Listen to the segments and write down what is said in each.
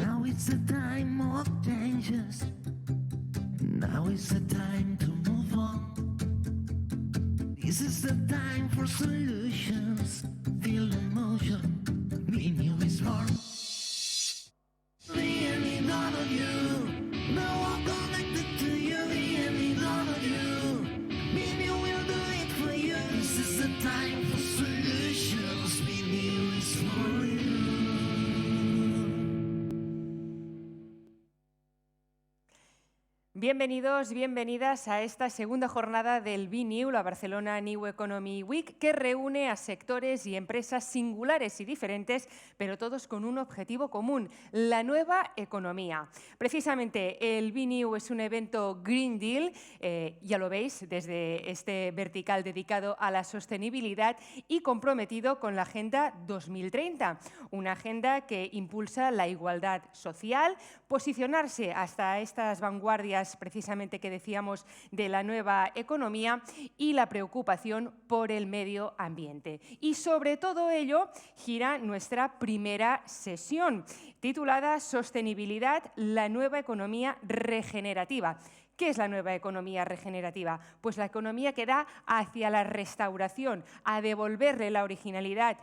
Now it's a time of changes. Now is the time to move on. This is the time for solutions. Feel emotion. Be new is born. We need all of you. Now I'm connected to you. We need all of you. Be new will do it for you. This is the time for solutions. Be new is for you. Bienvenidos, bienvenidas a esta segunda jornada del BNew, la Barcelona New Economy Week, que reúne a sectores y empresas singulares y diferentes, pero todos con un objetivo común, la nueva economía. Precisamente el BNew es un evento Green Deal, ya lo veis, desde este vertical dedicado a la sostenibilidad y comprometido con la Agenda 2030, una agenda que impulsa la igualdad social, posicionarse hasta estas vanguardias precisamente que decíamos de la nueva economía y la preocupación por el medio ambiente. Y sobre todo ello gira nuestra primera sesión, titulada Sostenibilidad, la nueva economía regenerativa. ¿Qué es la nueva economía regenerativa? Pues la economía que da hacia la restauración, a devolverle la originalidad,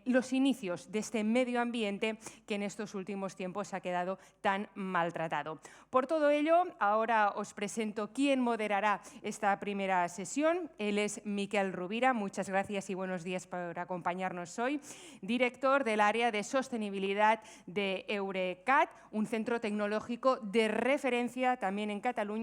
los inicios de este medio ambiente que en estos últimos tiempos ha quedado tan maltratado. Por todo ello, ahora os presento quién moderará esta primera sesión. Él es Miquel Rovira. Muchas gracias y buenos días por acompañarnos hoy. Director del área de sostenibilidad de Eurecat, un centro tecnológico de referencia también en Cataluña,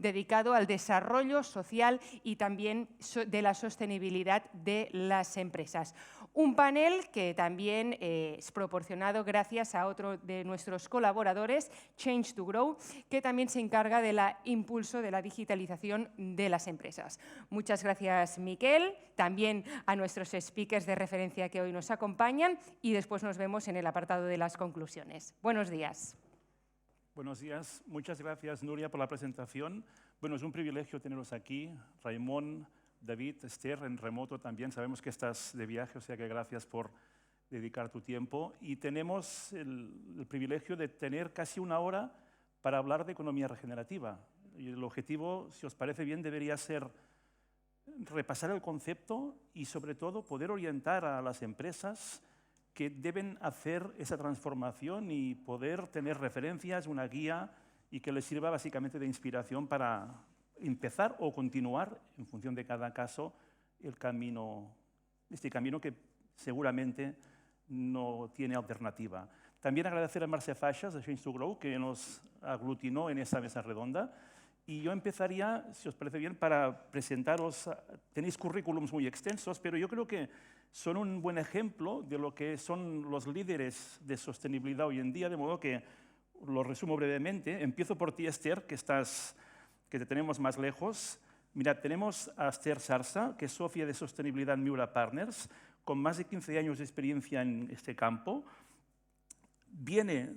dedicado al desarrollo social y también de la sostenibilidad de las empresas. Un panel que también es proporcionado gracias a otro de nuestros colaboradores, Change to Grow, que también se encarga del impulso de la digitalización de las empresas. Muchas gracias, Miquel, también a nuestros speakers de referencia que hoy nos acompañan y después nos vemos en el apartado de las conclusiones. Buenos días. Buenos días. Muchas gracias, Nuria, por la presentación. Bueno, es un privilegio tenerlos aquí. Raimon, David, Esther, en remoto también. Sabemos que estás de viaje, o sea que gracias por dedicar tu tiempo. Y tenemos el privilegio de tener casi una hora para hablar de economía regenerativa. Y el objetivo, si os parece bien, debería ser repasar el concepto y, sobre todo, poder orientar a las empresas que deben hacer esa transformación y poder tener referencias, una guía y que les sirva básicamente de inspiración para empezar o continuar, en función de cada caso, este camino que seguramente no tiene alternativa. También agradecer a Mercè Faixas, de Change to Grow, que nos aglutinó en esta mesa redonda. Y yo empezaría, si os parece bien, para presentaros. Tenéis currículums muy extensos, pero yo creo que son un buen ejemplo de lo que son los líderes de sostenibilidad hoy en día, de modo que lo resumo brevemente. Empiezo por ti, Esther, que te tenemos más lejos. Mira, tenemos a Esther Sarsa, que es socia de sostenibilidad en Miura Partners, con más de 15 años de experiencia en este campo. Viene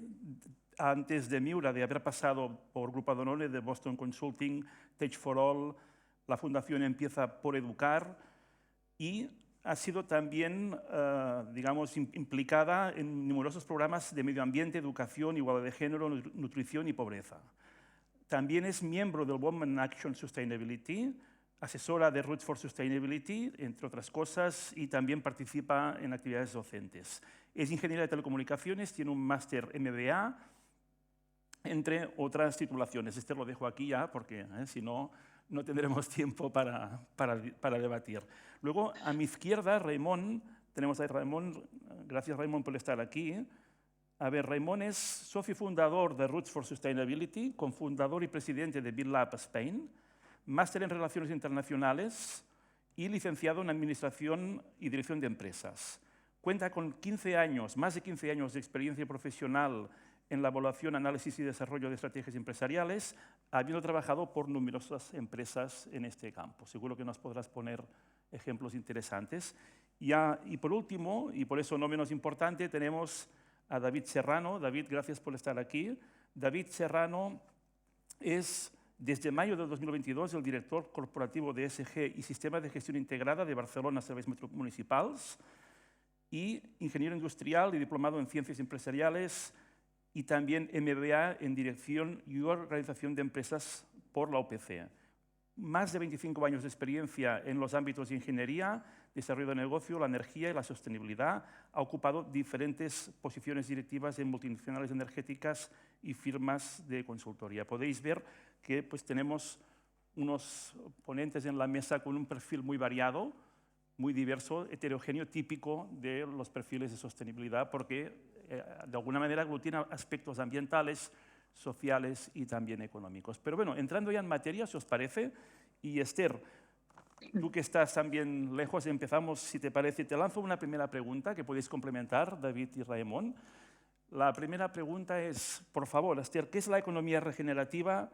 antes de Miura de haber pasado por Grupo Danone, de Boston Consulting, Tech for All, la Fundación Empieza por Educar, y ha sido también, digamos, implicada en numerosos programas de medio ambiente, educación, igualdad de género, nutrición y pobreza. También es miembro del Women Action Sustainability, asesora de Roots for Sustainability, entre otras cosas, y también participa en actividades docentes. Es ingeniera de telecomunicaciones, tiene un máster MBA, entre otras titulaciones. Este lo dejo aquí ya, porque si no, no tendremos tiempo para debatir. Luego, a mi izquierda, Raimon, tenemos a Raimon. Gracias, Raimon, por estar aquí. A ver, Raimon es socio fundador de Roots for Sustainability, cofundador y presidente de BitLab Spain, máster en Relaciones Internacionales y licenciado en Administración y Dirección de Empresas. Cuenta con 15 años, más de 15 años de experiencia profesional en la evaluación, análisis y desarrollo de estrategias empresariales, habiendo trabajado por numerosas empresas en este campo. Seguro que nos podrás poner ejemplos interesantes. Y por último, y por eso no menos importante, tenemos a David Serrano. David, gracias por estar aquí. David Serrano es, desde mayo de 2022, el director corporativo de ESG y Sistema de Gestión Integrada de Barcelona Serveis Municipals, y ingeniero industrial y diplomado en Ciencias Empresariales, y también MBA en Dirección y Organización de Empresas por la UPC. Más de 25 años de experiencia en los ámbitos de ingeniería, desarrollo de negocio, la energía y la sostenibilidad. Ha ocupado diferentes posiciones directivas en multinacionales energéticas y firmas de consultoría. Podéis ver que pues, tenemos unos ponentes en la mesa con un perfil muy variado, muy diverso, heterogéneo, típico de los perfiles de sostenibilidad, porque de alguna manera aglutina aspectos ambientales, sociales y también económicos. Pero bueno, entrando ya en materia, si os parece, y Esther, tú que estás también lejos, empezamos, si te parece, te lanzo una primera pregunta que podéis complementar, David y Raimon. La primera pregunta es, por favor, Esther, ¿qué es la economía regenerativa?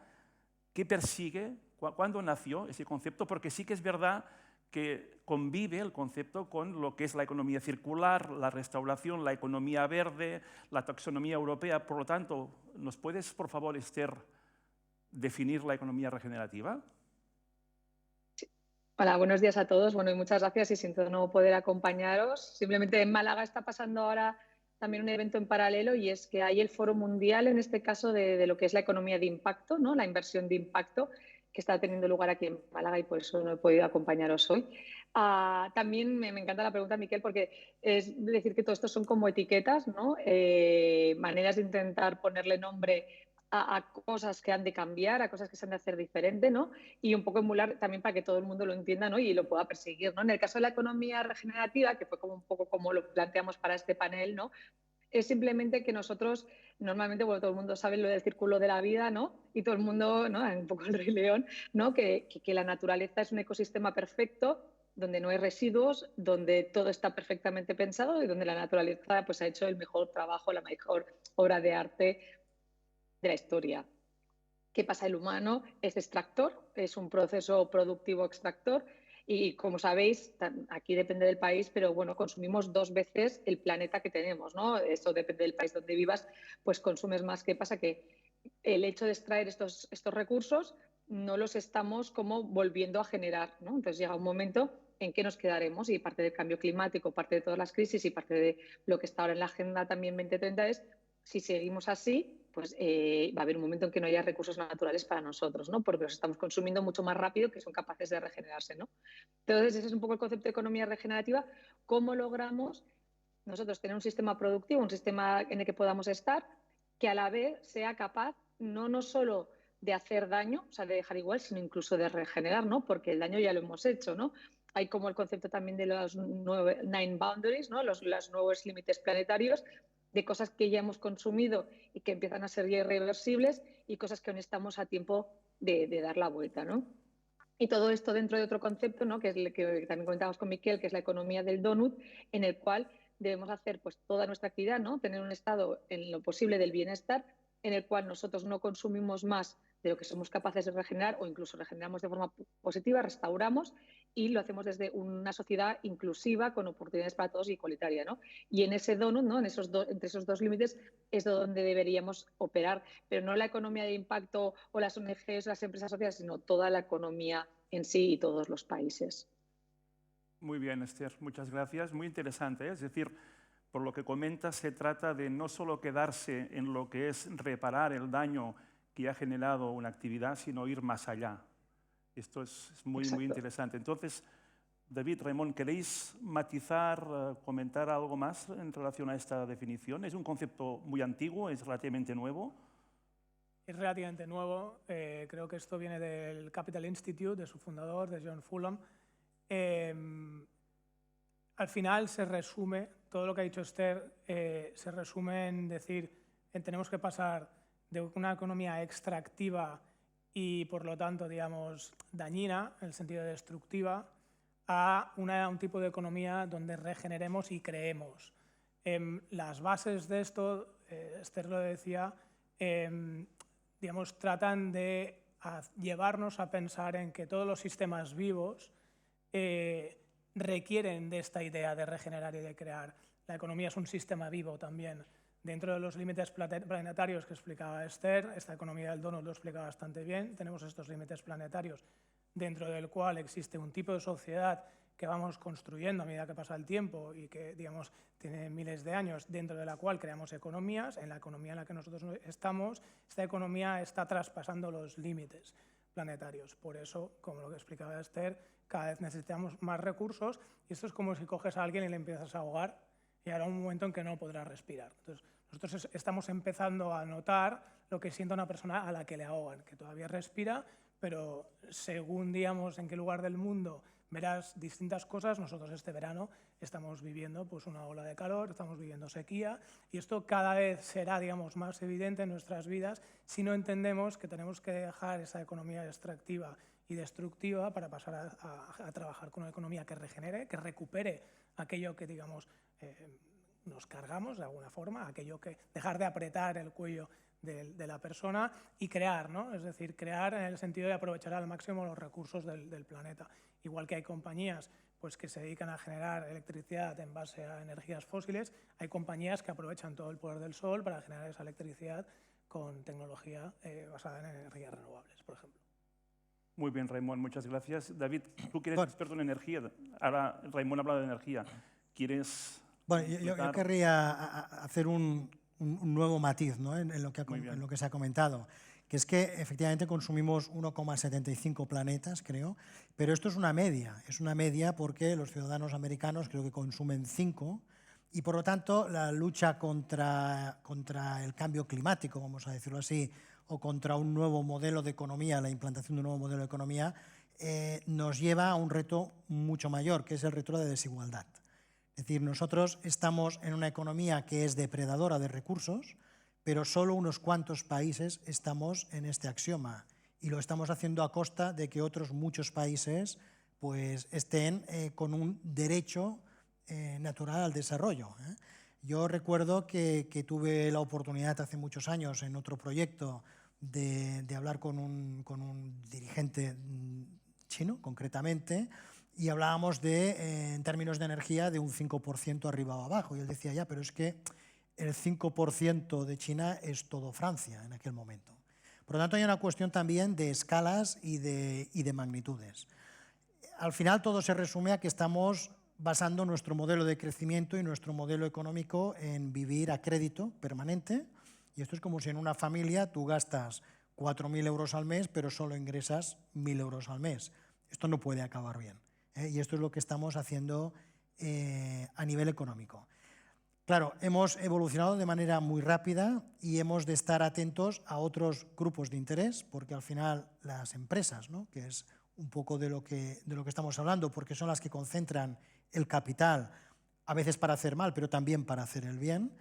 ¿Qué persigue? ¿Cuándo nació ese concepto? Porque sí que es verdad que convive el concepto con lo que es la economía circular, la restauración, la economía verde, la taxonomía europea. Por lo tanto, ¿nos puedes, por favor, Esther, definir la economía regenerativa? Sí. Hola, buenos días a todos. Bueno, y muchas gracias y siento no poder acompañaros. Simplemente en Málaga está pasando ahora también un evento en paralelo y es que hay el Foro Mundial, en este caso, de lo que es la economía de impacto, ¿no? La inversión de impacto, que está teniendo lugar aquí en Málaga y por eso no he podido acompañaros hoy. También me encanta la pregunta, Miquel, porque es decir que todo esto son como etiquetas, ¿no? Maneras de intentar ponerle nombre a cosas que han de cambiar, a cosas que se han de hacer diferente, ¿no? Y un poco emular también para que todo el mundo lo entienda, ¿no? Y lo pueda perseguir, ¿no? En el caso de la economía regenerativa, que fue como un poco como lo planteamos para este panel, ¿no? Es simplemente que nosotros, normalmente, bueno, todo el mundo sabe lo del círculo de la vida, ¿no? Y todo el mundo, ¿no? Un poco el Rey León, ¿no? Que la naturaleza es un ecosistema perfecto, donde no hay residuos, donde todo está perfectamente pensado y donde la naturaleza pues, ha hecho el mejor trabajo, la mejor obra de arte de la historia. ¿Qué pasa? El humano es extractor, es un proceso productivo extractor. Y como sabéis, aquí depende del país, pero bueno, consumimos 2 veces el planeta que tenemos, ¿no? Eso depende del país donde vivas, pues consumes más. ¿Qué pasa? Que el hecho de extraer estos recursos no los estamos como volviendo a generar, ¿no? Entonces llega un momento en que nos quedaremos, y parte del cambio climático, parte de todas las crisis y parte de lo que está ahora en la agenda también 2030 es, si seguimos así, pues va a haber un momento en que no haya recursos naturales para nosotros, ¿no? Porque los estamos consumiendo mucho más rápido que son capaces de regenerarse, ¿no? Entonces, ese es un poco el concepto de economía regenerativa. ¿Cómo logramos nosotros tener un sistema productivo, un sistema en el que podamos estar, que a la vez sea capaz no solo de hacer daño, o sea, de dejar igual, sino incluso de regenerar, ¿no? Porque el daño ya lo hemos hecho, ¿no? Hay como el concepto también de los 9 boundaries, ¿no? Los nuevos límites planetarios, de cosas que ya hemos consumido y que empiezan a ser ya irreversibles y cosas que aún estamos a tiempo de dar la vuelta, ¿no? Y todo esto dentro de otro concepto, ¿no? Que es el que también comentábamos con Miquel, que es la economía del donut, en el cual debemos hacer pues, toda nuestra actividad, ¿no? Tener un estado en lo posible del bienestar, en el cual nosotros no consumimos más de lo que somos capaces de regenerar o incluso regeneramos de forma positiva, restauramos y lo hacemos desde una sociedad inclusiva con oportunidades para todos y igualitaria, ¿no? Y en ese donut, ¿no? Entre esos dos límites es donde deberíamos operar, pero no la economía de impacto o las ONGs o las empresas sociales, sino toda la economía en sí y todos los países. Muy bien, Esther, muchas gracias. Muy interesante, ¿eh? Es decir, por lo que comentas, se trata de no solo quedarse en lo que es reparar el daño que ha generado una actividad, sino ir más allá. Esto es muy interesante. Entonces, David, Raimon, ¿queréis matizar, comentar algo más en relación a esta definición? ¿Es un concepto muy antiguo? ¿Es relativamente nuevo? Es relativamente nuevo. Creo que esto viene del Capital Institute, de su fundador, de John Fulham. al final se resume, todo lo que ha dicho Esther, se resume en decir, tenemos que pasar de una economía extractiva y, por lo tanto, digamos, dañina, en el sentido de destructiva, a un tipo de economía donde regeneremos y creemos. Las bases de esto, Esther lo decía, digamos, tratan de llevarnos a pensar en que todos los sistemas vivos requieren de esta idea de regenerar y de crear. La economía es un sistema vivo también. Dentro de los límites planetarios que explicaba Esther, esta economía del donut lo explica bastante bien, tenemos estos límites planetarios dentro del cual existe un tipo de sociedad que vamos construyendo a medida que pasa el tiempo y que, digamos, tiene miles de años, dentro de la cual creamos economías. En la economía en la que nosotros estamos, esta economía está traspasando los límites planetarios. Por eso, como lo que explicaba Esther, cada vez necesitamos más recursos y esto es como si coges a alguien y le empiezas a ahogar y habrá un momento en que no podrá respirar. Entonces, nosotros estamos empezando a notar lo que siente una persona a la que le ahogan, que todavía respira, pero según, digamos, en qué lugar del mundo verás distintas cosas. Nosotros este verano estamos viviendo pues, una ola de calor, estamos viviendo sequía y esto cada vez será, digamos, más evidente en nuestras vidas si no entendemos que tenemos que dejar esa economía extractiva y destructiva para pasar a trabajar con una economía que regenere, que recupere aquello que, digamos, nos cargamos de alguna forma, aquello que dejar de apretar el cuello de la persona y crear, ¿no? Es decir, crear en el sentido de aprovechar al máximo los recursos del planeta. Igual que hay compañías pues, que se dedican a generar electricidad en base a energías fósiles, hay compañías que aprovechan todo el poder del sol para generar esa electricidad con tecnología basada en energías renovables, por ejemplo. Muy bien, Raimon, muchas gracias. David, tú que eres experto en energía, ahora Raimon habla de energía. ¿Quieres...? Bueno, yo querría hacer un nuevo matiz, ¿no? en lo que se ha comentado, que es que efectivamente consumimos 1,75 planetas, creo, pero esto es una media porque los ciudadanos americanos creo que consumen 5 y por lo tanto la lucha contra el cambio climático, vamos a decirlo así, o contra un nuevo modelo de economía, la implantación de un nuevo modelo de economía, nos lleva a un reto mucho mayor, que es el reto de desigualdad. Es decir, nosotros estamos en una economía que es depredadora de recursos, pero solo unos cuantos países estamos en este axioma y lo estamos haciendo a costa de que otros muchos países pues, estén con un derecho natural al desarrollo. Yo recuerdo que tuve la oportunidad hace muchos años en otro proyecto de hablar con un dirigente chino, concretamente, y hablábamos en términos de energía, de un 5% arriba o abajo. Y él decía, ya, pero es que el 5% de China es todo Francia en aquel momento. Por lo tanto, hay una cuestión también de escalas y de magnitudes. Al final, todo se resume a que estamos basando nuestro modelo de crecimiento y nuestro modelo económico en vivir a crédito permanente. Y esto es como si en una familia tú gastas 4.000 euros al mes, pero solo ingresas 1.000 euros al mes. Esto no puede acabar bien. Y esto es lo que estamos haciendo a nivel económico. Claro, hemos evolucionado de manera muy rápida y hemos de estar atentos a otros grupos de interés, porque al final las empresas, ¿no? Que es un poco de lo que estamos hablando, porque son las que concentran el capital, a veces para hacer mal, pero también para hacer el bien.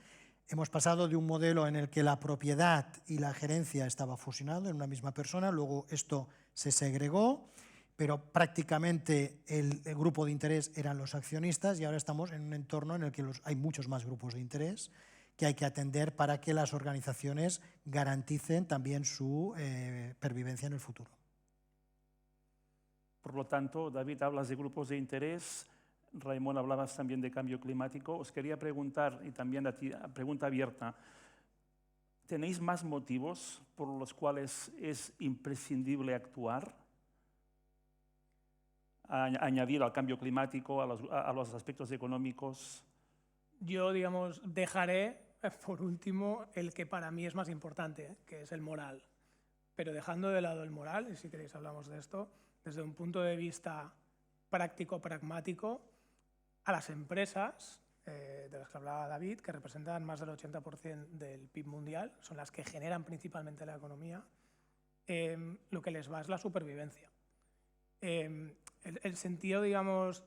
Hemos pasado de un modelo en el que la propiedad y la gerencia estaba fusionado en una misma persona, luego esto se segregó, pero prácticamente el grupo de interés eran los accionistas y ahora estamos en un entorno en el que hay muchos más grupos de interés que hay que atender para que las organizaciones garanticen también su pervivencia en el futuro. Por lo tanto, David, hablas de grupos de interés, Raimon, hablabas también de cambio climático. Os quería preguntar, y también a ti, pregunta abierta, ¿tenéis más motivos por los cuales es imprescindible actuar? Añadir al cambio climático, a los aspectos económicos. Yo, digamos, dejaré por último el que para mí es más importante, que es el moral. Pero dejando de lado el moral, y si queréis hablamos de esto, desde un punto de vista práctico, pragmático, a las empresas, de las que hablaba David, que representan más del 80% del PIB mundial, son las que generan principalmente la economía, lo que les va es la supervivencia. El sentido, digamos,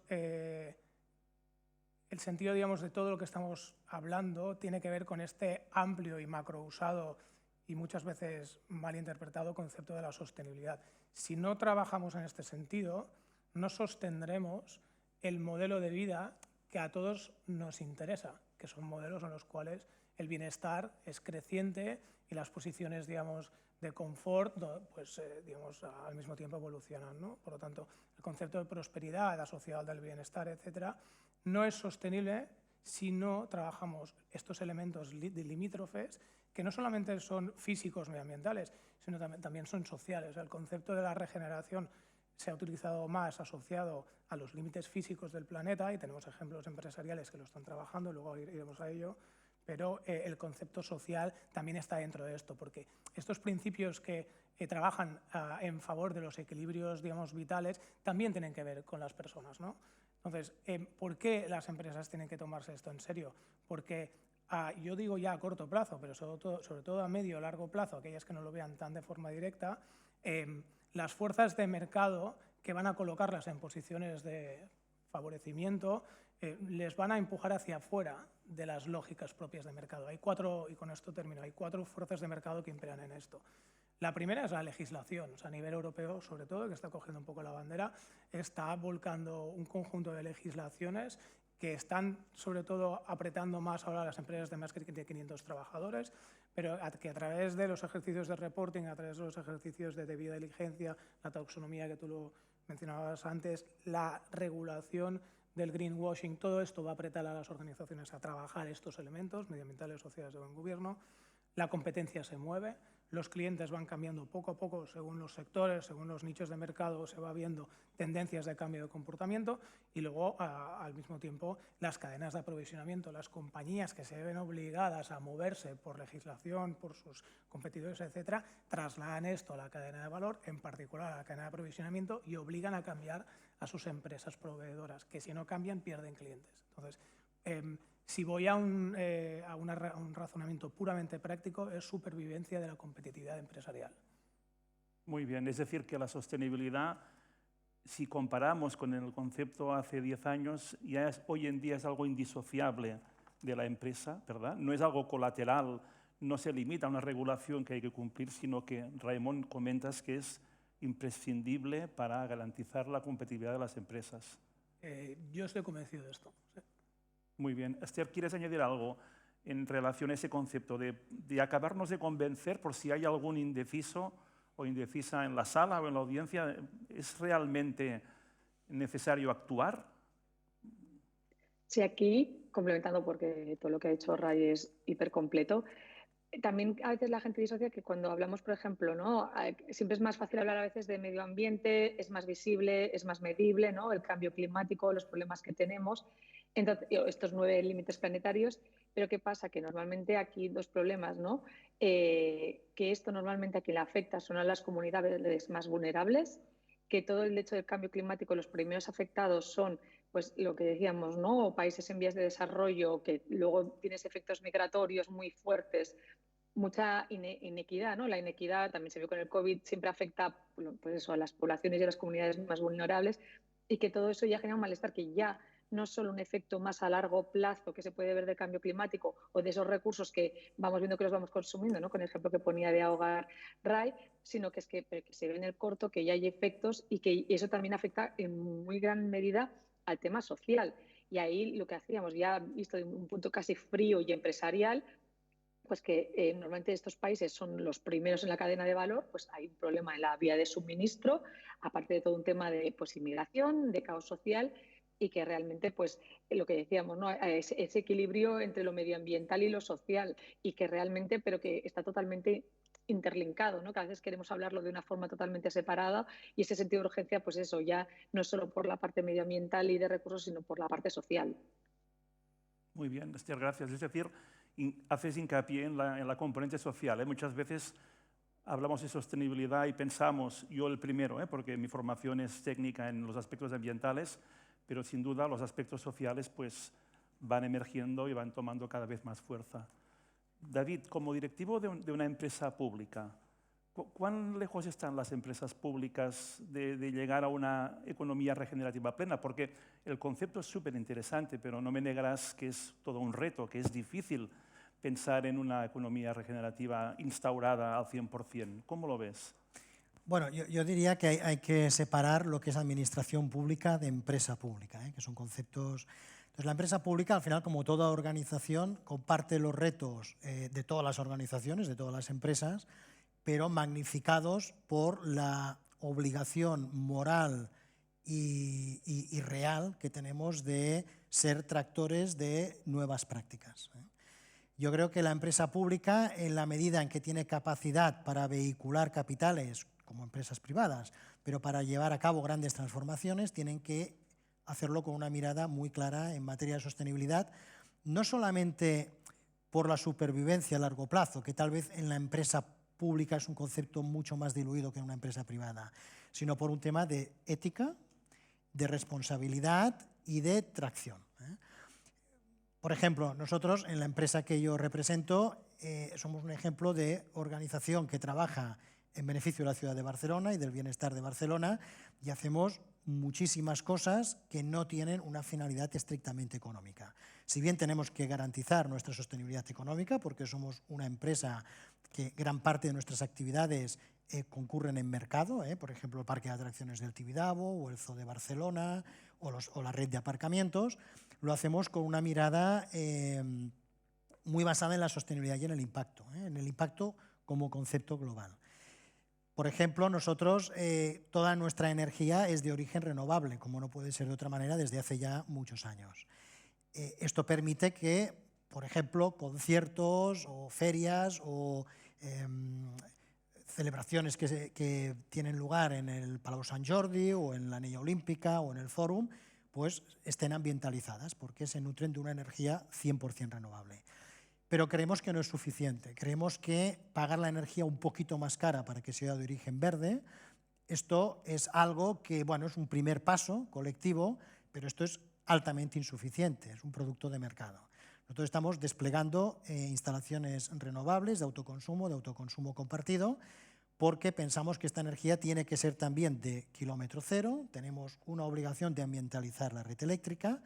el sentido, digamos, de todo lo que estamos hablando tiene que ver con este amplio y macrousado y muchas veces malinterpretado concepto de la sostenibilidad. Si no trabajamos en este sentido, no sostendremos el modelo de vida que a todos nos interesa, que son modelos en los cuales el bienestar es creciente y las posiciones, digamos, de confort, pues, digamos, al mismo tiempo evolucionan, ¿no? Por lo tanto, el concepto de prosperidad asociado al del bienestar, etcétera, no es sostenible si no trabajamos estos elementos limítrofes que no solamente son físicos medioambientales, sino también son sociales. El concepto de la regeneración se ha utilizado más asociado a los límites físicos del planeta y tenemos ejemplos empresariales que lo están trabajando, luego iremos a ello, pero el concepto social también está dentro de esto, porque estos principios que trabajan en favor de los equilibrios, digamos, vitales también tienen que ver con las personas, ¿no? Entonces, ¿por qué las empresas tienen que tomarse esto en serio? Porque yo digo ya a corto plazo, pero sobre todo a medio o largo plazo, aquellas que no lo vean tan de forma directa, las fuerzas de mercado que van a colocarlas en posiciones de favorecimiento les van a empujar hacia afuera de las lógicas propias de mercado. Hay cuatro, y con esto termino, hay 4 fuerzas de mercado que imperan en esto. La primera es la legislación, o sea, a nivel europeo sobre todo, que está cogiendo un poco la bandera, está volcando un conjunto de legislaciones que están sobre todo apretando más ahora a las empresas de más de 500 trabajadores, pero que a través de los ejercicios de reporting, a través de los ejercicios de debida diligencia, la taxonomía que tú lo mencionabas antes, la regulación del greenwashing, todo esto va a apretar a las organizaciones a trabajar estos elementos medioambientales, sociales de buen gobierno. La competencia se mueve, los clientes van cambiando poco a poco según los sectores, según los nichos de mercado, se va viendo tendencias de cambio de comportamiento y luego, al mismo tiempo, las cadenas de aprovisionamiento, las compañías que se ven obligadas a moverse por legislación, por sus competidores, etcétera, trasladan esto a la cadena de valor, en particular a la cadena de aprovisionamiento, y obligan a cambiar a sus empresas proveedoras, que si no cambian pierden clientes. Entonces, si voy a un razonamiento puramente práctico, es supervivencia de la competitividad empresarial. Muy bien, es decir, que la sostenibilidad, si comparamos con el concepto hace 10 años, ya hoy en día es algo indisociable de la empresa, ¿verdad? No es algo colateral, no se limita a una regulación que hay que cumplir, sino que, Raimon, comentas que es imprescindible para garantizar la competitividad de las empresas. Yo estoy convencido de esto. Sí. Muy bien. Esther, ¿quieres añadir algo en relación a ese concepto de acabarnos de convencer por si hay algún indeciso o indecisa en la sala o en la audiencia? ¿Es realmente necesario actuar? Sí, aquí, complementando porque todo lo que ha dicho Ray es hipercompleto, también a veces la gente disocia que cuando hablamos, por ejemplo, ¿no? Siempre es más fácil hablar a veces de medio ambiente, es más visible, es más medible, ¿no? El cambio climático, los problemas que tenemos, entonces, estos 9 límites planetarios, pero ¿qué pasa? Que normalmente aquí 2 problemas, ¿no? Que esto normalmente a quien le afecta son a las comunidades más vulnerables, que todo el hecho del cambio climático, los primeros afectados son, pues lo que decíamos, ¿no? Países en vías de desarrollo, que luego tienes efectos migratorios muy fuertes, mucha inequidad, ¿no? La inequidad también se vio con el COVID, siempre afecta, pues eso, a las poblaciones y a las comunidades más vulnerables, y que todo eso ya genera un malestar que ya no es solo un efecto más a largo plazo que se puede ver del cambio climático o de esos recursos que vamos viendo que los vamos consumiendo, ¿no? Con el ejemplo que ponía de ahogar Ray, sino que es que se ve en el corto que ya hay efectos y que eso también afecta en muy gran medida al tema social. Y ahí lo que hacíamos, ya visto de un punto casi frío y empresarial, pues que normalmente estos países son los primeros en la cadena de valor, pues hay un problema en la vía de suministro, aparte de todo un tema de pues, inmigración, de caos social, y que realmente, pues lo que decíamos, ¿no? Ese equilibrio entre lo medioambiental y lo social, y que realmente, pero que está totalmente interlinkado, ¿no? Que a veces queremos hablarlo de una forma totalmente separada y ese sentido de urgencia, pues eso, ya no es solo por la parte medioambiental y de recursos, sino por la parte social. Muy bien, Esther, gracias. Es decir, haces hincapié en la componente social. Muchas veces hablamos de sostenibilidad y pensamos, yo el primero, porque mi formación es técnica en los aspectos ambientales, pero sin duda los aspectos sociales pues, van emergiendo y van tomando cada vez más fuerza. David, como directivo de una empresa pública, ¿Cuán lejos están las empresas públicas de llegar a una economía regenerativa plena? Porque el concepto es súper interesante, pero no me negarás que es todo un reto, que es difícil pensar en una economía regenerativa instaurada al 100%. ¿Cómo lo ves? Bueno, yo diría que hay que separar lo que es administración pública de empresa pública, que son conceptos. Entonces, la empresa pública, al final, como toda organización, comparte los retos de todas las organizaciones, de todas las empresas, pero magnificados por la obligación moral y real que tenemos de ser tractores de nuevas prácticas. Yo creo que la empresa pública, en la medida en que tiene capacidad para vehicular capitales, como empresas privadas, pero para llevar a cabo grandes transformaciones, tienen que hacerlo con una mirada muy clara en materia de sostenibilidad, no solamente por la supervivencia a largo plazo, que tal vez en la empresa pública es un concepto mucho más diluido que en una empresa privada, sino por un tema de ética, de responsabilidad y de tracción. Por ejemplo, nosotros en la empresa que yo represento somos un ejemplo de organización que trabaja en beneficio de la ciudad de Barcelona y del bienestar de Barcelona, y hacemos muchísimas cosas que no tienen una finalidad estrictamente económica. Si bien tenemos que garantizar nuestra sostenibilidad económica, porque somos una empresa que gran parte de nuestras actividades concurren en mercado, por ejemplo, el Parque de Atracciones del Tibidabo o el Zoo de Barcelona o la red de aparcamientos, lo hacemos con una mirada muy basada en la sostenibilidad y en el impacto como concepto global. Por ejemplo, nosotros, toda nuestra energía es de origen renovable, como no puede ser de otra manera desde hace ya muchos años. Esto permite que, por ejemplo, conciertos o ferias o celebraciones que tienen lugar en el Palau Sant Jordi o en la Anella Olímpica o en el Fòrum, pues estén ambientalizadas porque se nutren de una energía 100% renovable. Pero creemos que no es suficiente. Creemos que pagar la energía un poquito más cara para que sea de origen verde, esto es algo que, bueno, es un primer paso colectivo, pero esto es altamente insuficiente, es un producto de mercado. Nosotros estamos desplegando instalaciones renovables de autoconsumo compartido, porque pensamos que esta energía tiene que ser también de kilómetro cero, tenemos una obligación de ambientalizar la red eléctrica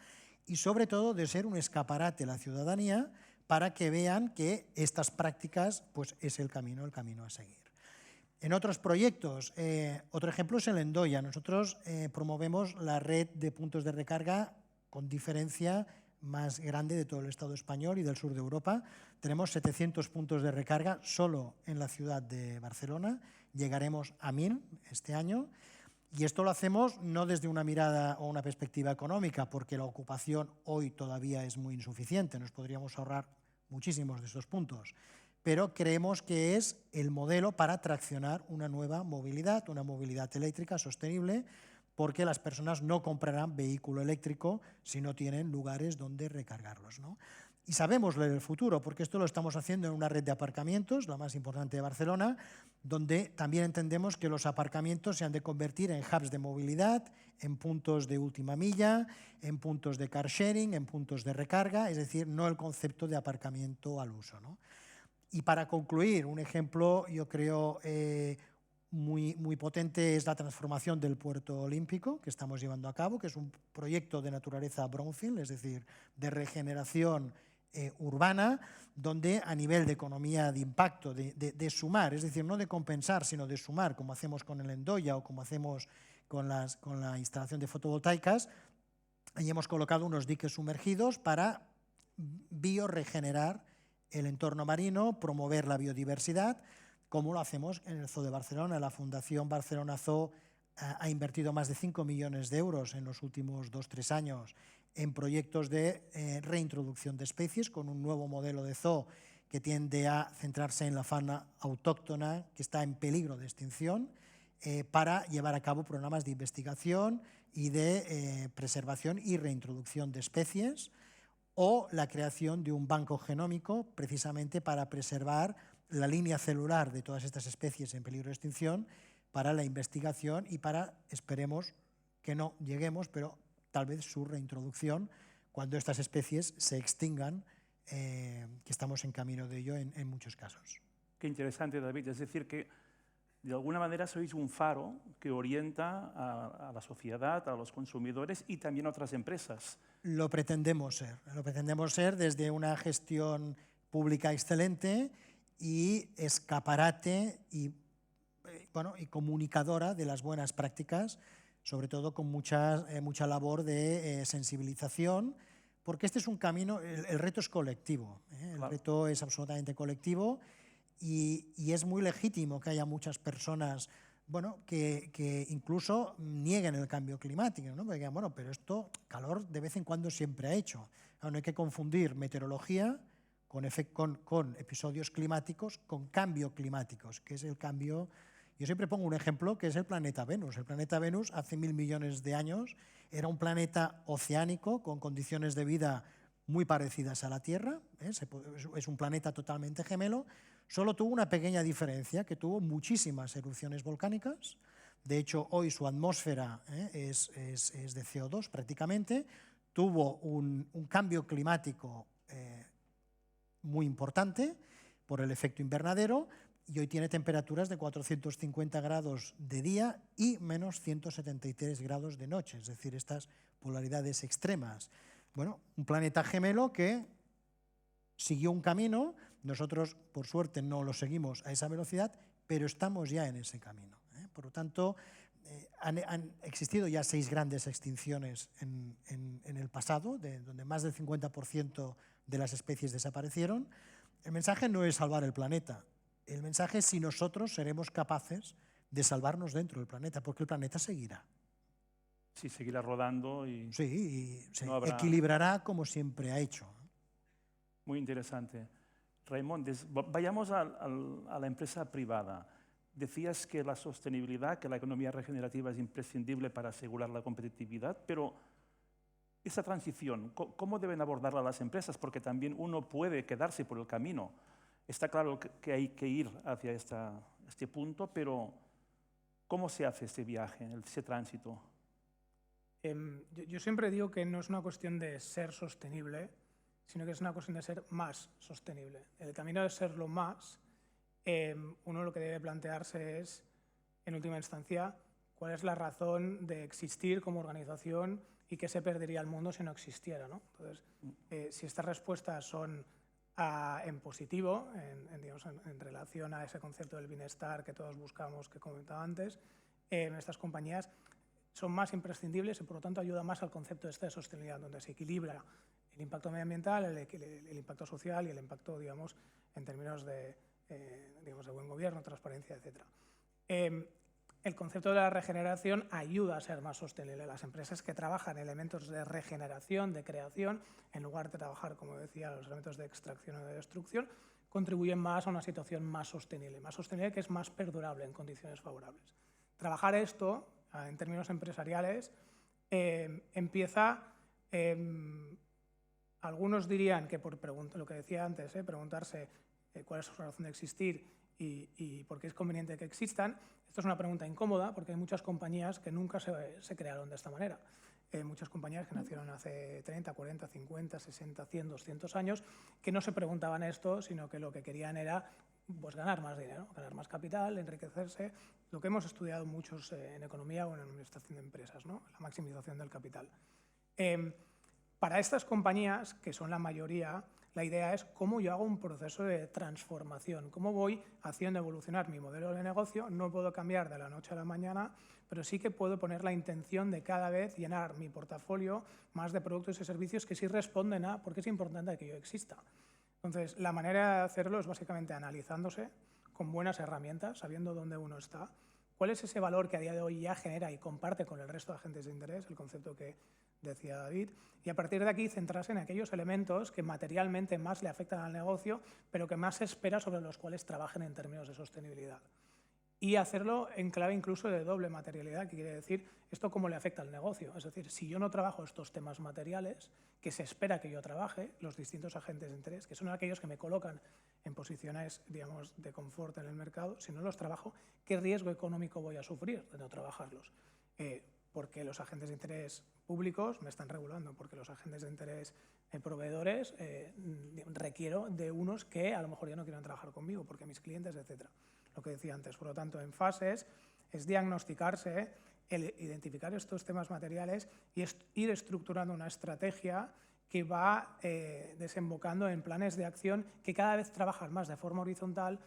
y sobre todo de ser un escaparate a la ciudadanía para que vean que estas prácticas pues, es el camino a seguir. En otros proyectos, otro ejemplo es el Endoia. Nosotros promovemos la red de puntos de recarga con diferencia más grande de todo el Estado español y del sur de Europa. Tenemos 700 puntos de recarga solo en la ciudad de Barcelona. Llegaremos a 1000 este año. Y esto lo hacemos no desde una mirada o una perspectiva económica, porque la ocupación hoy todavía es muy insuficiente, nos podríamos ahorrar muchísimos de estos puntos, pero creemos que es el modelo para traccionar una nueva movilidad, una movilidad eléctrica sostenible, porque las personas no comprarán vehículo eléctrico si no tienen lugares donde recargarlos, ¿no? Y sabemos lo del futuro, porque esto lo estamos haciendo en una red de aparcamientos, la más importante de Barcelona, donde también entendemos que los aparcamientos se han de convertir en hubs de movilidad, en puntos de última milla, en puntos de car sharing, en puntos de recarga, es decir, no el concepto de aparcamiento al uso, ¿no? Y para concluir, un ejemplo, yo creo, muy potente es la transformación del puerto olímpico que estamos llevando a cabo, que es un proyecto de naturaleza brownfield, es decir, de regeneración urbana, donde a nivel de economía de impacto, de sumar, es decir, no de compensar, sino de sumar, como hacemos con el Endoia o como hacemos con la instalación de fotovoltaicas, ahí hemos colocado unos diques sumergidos para bioregenerar el entorno marino, promover la biodiversidad, como lo hacemos en el Zoo de Barcelona. La Fundación Barcelona Zoo ha invertido más de 5 millones de euros en los últimos 2-3 años en proyectos de reintroducción de especies, con un nuevo modelo de zoo que tiende a centrarse en la fauna autóctona que está en peligro de extinción, para llevar a cabo programas de investigación y de preservación y reintroducción de especies, o la creación de un banco genómico precisamente para preservar la línea celular de todas estas especies en peligro de extinción, para la investigación y para, esperemos que no lleguemos, pero tal vez su reintroducción cuando estas especies se extingan, que estamos en camino de ello en muchos casos. Qué interesante, David. Es decir, que De alguna manera sois un faro que orienta a la sociedad, a los consumidores y también a otras empresas. Lo pretendemos ser desde una gestión pública excelente y escaparate y comunicadora de las buenas prácticas, sobre todo con mucha labor de sensibilización, porque este es un camino, el reto es colectivo, el reto es absolutamente colectivo y es muy legítimo que haya muchas personas que incluso nieguen el cambio climático, ¿no? Porque digan, pero esto, calor de vez en cuando siempre ha hecho. No hay que confundir meteorología con episodios climáticos, con cambio climáticos, que es el cambio. Yo siempre pongo un ejemplo, que es el planeta Venus. El planeta Venus, hace 1000 millones de años, era un planeta oceánico con condiciones de vida muy parecidas a la Tierra. Es un planeta totalmente gemelo. Solo tuvo una pequeña diferencia, que tuvo muchísimas erupciones volcánicas. De hecho, hoy su atmósfera es de CO2 prácticamente. Tuvo un cambio climático muy importante por el efecto invernadero y hoy tiene temperaturas de 450 grados de día y menos 173 grados de noche, es decir, estas polaridades extremas. Bueno, un planeta gemelo que siguió un camino, nosotros por suerte no lo seguimos a esa velocidad, pero estamos ya en ese camino. Por lo tanto, han existido ya 6 grandes extinciones en el pasado, donde más del 50% de las especies desaparecieron. El mensaje no es salvar el planeta, el mensaje es si nosotros seremos capaces de salvarnos dentro del planeta, porque el planeta seguirá. Sí, seguirá rodando y... Sí, y se no habrá... equilibrará como siempre ha hecho. Muy interesante. Raimon, vayamos a la empresa privada. Decías que la sostenibilidad, que la economía regenerativa es imprescindible para asegurar la competitividad, pero esa transición, ¿cómo deben abordarla las empresas? Porque también uno puede quedarse por el camino. Está claro que hay que ir hacia este punto, pero ¿cómo se hace este viaje, ese tránsito? Yo siempre digo que no es una cuestión de ser sostenible, sino que es una cuestión de ser más sostenible. El camino de serlo más, uno lo que debe plantearse es, en última instancia, cuál es la razón de existir como organización y qué se perdería el mundo si no existiera, ¿no? Entonces, si estas respuestas son en positivo, en relación a ese concepto del bienestar que todos buscamos, que comentaba antes, estas compañías son más imprescindibles y por lo tanto ayuda más al concepto de sostenibilidad, donde se equilibra el impacto medioambiental, el impacto social y el impacto, digamos, en términos de buen gobierno, transparencia, etc. El concepto de la regeneración ayuda a ser más sostenible. Las empresas que trabajan elementos de regeneración, de creación, en lugar de trabajar, como decía, los elementos de extracción o de destrucción, contribuyen más a una situación más sostenible que es más perdurable en condiciones favorables. Trabajar esto, en términos empresariales, empieza, algunos dirían que por lo que decía antes, preguntarse cuál es su razón de existir y por qué es conveniente que existan. Esto es una pregunta incómoda porque hay muchas compañías que nunca se crearon de esta manera. Muchas compañías que nacieron hace 30, 40, 50, 60, 100, 200 años que no se preguntaban esto, sino que lo que querían era ganar más dinero, ganar más capital, enriquecerse, lo que hemos estudiado muchos en economía o en administración de empresas, ¿no? La maximización del capital. Para estas compañías, que son la mayoría, la idea es cómo yo hago un proceso de transformación, cómo voy haciendo evolucionar mi modelo de negocio. No puedo cambiar de la noche a la mañana, pero sí que puedo poner la intención de cada vez llenar mi portafolio más de productos y servicios que sí responden a por qué es importante que yo exista. Entonces, la manera de hacerlo es básicamente analizándose con buenas herramientas, sabiendo dónde uno está, cuál es ese valor que a día de hoy ya genera y comparte con el resto de agentes de interés, el concepto que decía David, y a partir de aquí centrarse en aquellos elementos que materialmente más le afectan al negocio, pero que más se espera sobre los cuales trabajen en términos de sostenibilidad. Y hacerlo en clave incluso de doble materialidad, que quiere decir esto cómo le afecta al negocio. Es decir, si yo no trabajo estos temas materiales, que se espera que yo trabaje, los distintos agentes de interés, que son aquellos que me colocan en posiciones, digamos, de confort en el mercado, si no los trabajo, ¿qué riesgo económico voy a sufrir de no trabajarlos? Porque los agentes de interés públicos me están regulando, porque los agentes de interés proveedores requiero de unos que a lo mejor ya no quieran trabajar conmigo, porque mis clientes, etc. lo que decía antes. Por lo tanto, en fases es diagnosticarse, el identificar estos temas materiales y ir estructurando una estrategia que va desembocando en planes de acción que cada vez trabajan más de forma horizontal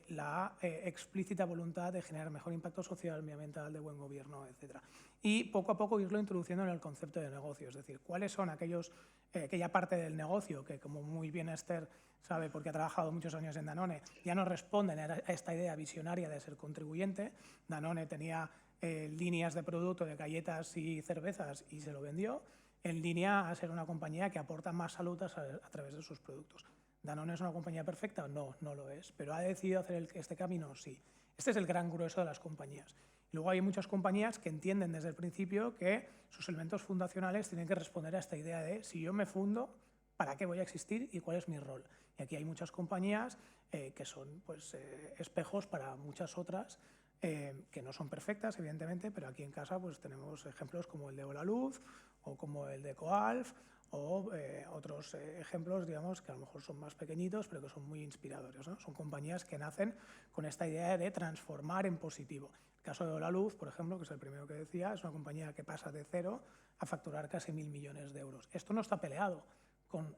la explícita voluntad de generar mejor impacto social, medioambiental, de buen gobierno, etc. Y poco a poco irlo introduciendo en el concepto de negocio, es decir, cuáles son aquella parte del negocio que, como muy bien Esther sabe porque ha trabajado muchos años en Danone, ya no responden a esta idea visionaria de ser contribuyente. Danone tenía líneas de producto de galletas y cervezas y se lo vendió, en línea a ser una compañía que aporta más salud a través de sus productos. ¿Danone es una compañía perfecta? No, no lo es, pero ¿ha decidido hacer este camino? Sí. Este es el gran grueso de las compañías. Luego hay muchas compañías que entienden desde el principio que sus elementos fundacionales tienen que responder a esta idea de si yo me fundo, ¿para qué voy a existir y cuál es mi rol? Y aquí hay muchas compañías que son pues, espejos para muchas otras que no son perfectas, evidentemente, pero aquí en casa pues, tenemos ejemplos como el de Holaluz o como el de Coalf o otros ejemplos, digamos, que a lo mejor son más pequeñitos, pero que son muy inspiradores, ¿no? Son compañías que nacen con esta idea de transformar en positivo. El caso de Holaluz, por ejemplo, que es el primero que decía, es una compañía que pasa de 0 a facturar casi 1.000 millones de euros. Esto no está peleado con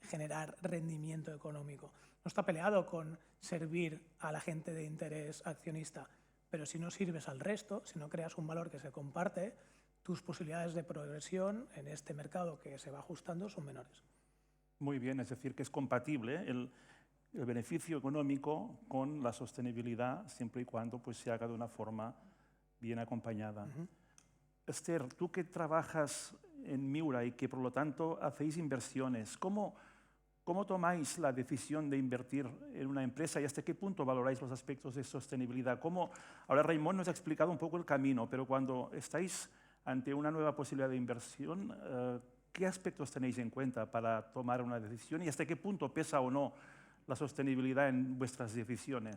generar rendimiento económico, no está peleado con servir a la gente de interés accionista, pero si no sirves al resto, si no creas un valor que se comparte, tus posibilidades de progresión en este mercado que se va ajustando son menores. Muy bien, es decir, que es compatible el beneficio económico con la sostenibilidad siempre y cuando pues, se haga de una forma bien acompañada. Esther, tú que trabajas en Miura y que por lo tanto hacéis inversiones, ¿cómo tomáis la decisión de invertir en una empresa y hasta qué punto valoráis los aspectos de sostenibilidad? Ahora Raimon nos ha explicado un poco el camino, pero cuando estáis ante una nueva posibilidad de inversión, ¿qué aspectos tenéis en cuenta para tomar una decisión y hasta qué punto pesa o no la sostenibilidad en vuestras decisiones?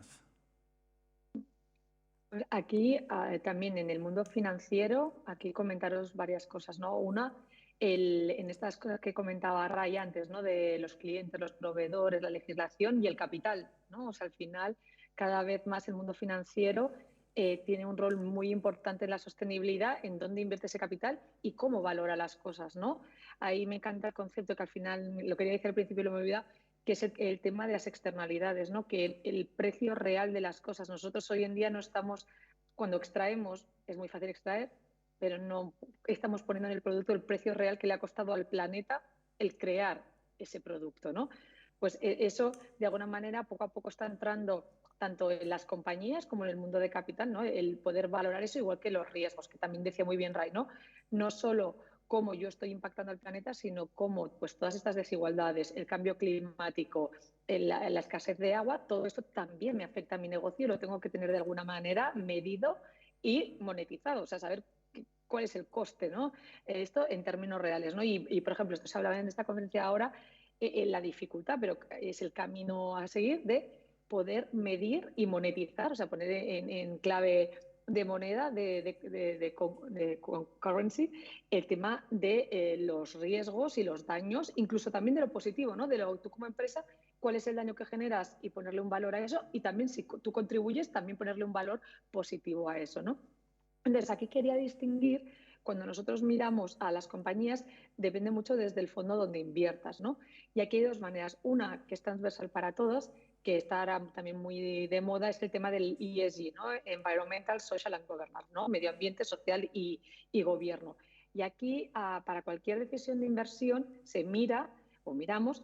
Aquí también en el mundo financiero, aquí comentaros varias cosas, ¿no? Una, en estas cosas que comentaba Ray antes, ¿no? De los clientes, los proveedores, la legislación y el capital, ¿no? O sea, al final, cada vez más el mundo financiero tiene un rol muy importante en la sostenibilidad, en dónde invierte ese capital y cómo valora las cosas, ¿no? Ahí me encanta el concepto que al final, lo quería decir al principio y lo me he olvidado, que es el tema de las externalidades, ¿no? Que el precio real de las cosas. Nosotros hoy en día no estamos, cuando extraemos, es muy fácil extraer, pero no estamos poniendo en el producto el precio real que le ha costado al planeta el crear ese producto, ¿no? Pues eso, de alguna manera, poco a poco está entrando tanto en las compañías como en el mundo de capital, ¿no? El poder valorar eso, igual que los riesgos, que también decía muy bien Ray, ¿no? No solo cómo yo estoy impactando al planeta, sino cómo pues, todas estas desigualdades, el cambio climático, la escasez de agua, todo esto también me afecta a mi negocio y lo tengo que tener de alguna manera medido y monetizado, o sea, saber cuál es el coste, ¿no? Esto en términos reales, ¿no? Y por ejemplo, esto se hablaba en esta conferencia ahora, la dificultad, pero es el camino a seguir de poder medir y monetizar, o sea, poner en clave de moneda, de currency, el tema de los riesgos y los daños, incluso también de lo positivo, ¿no? De lo tú como empresa, cuál es el daño que generas y ponerle un valor a eso, y también si tú contribuyes, también ponerle un valor positivo a eso, ¿no? Entonces, aquí quería distinguir, cuando nosotros miramos a las compañías, depende mucho desde el fondo donde inviertas, ¿no? Y aquí hay dos maneras. Una, que es transversal para todos, que está ahora también muy de moda, es el tema del ESG, ¿no? Environmental, Social and Governance, ¿no? Medio ambiente, social y gobierno. Y aquí, para cualquier decisión de inversión, se mira o miramos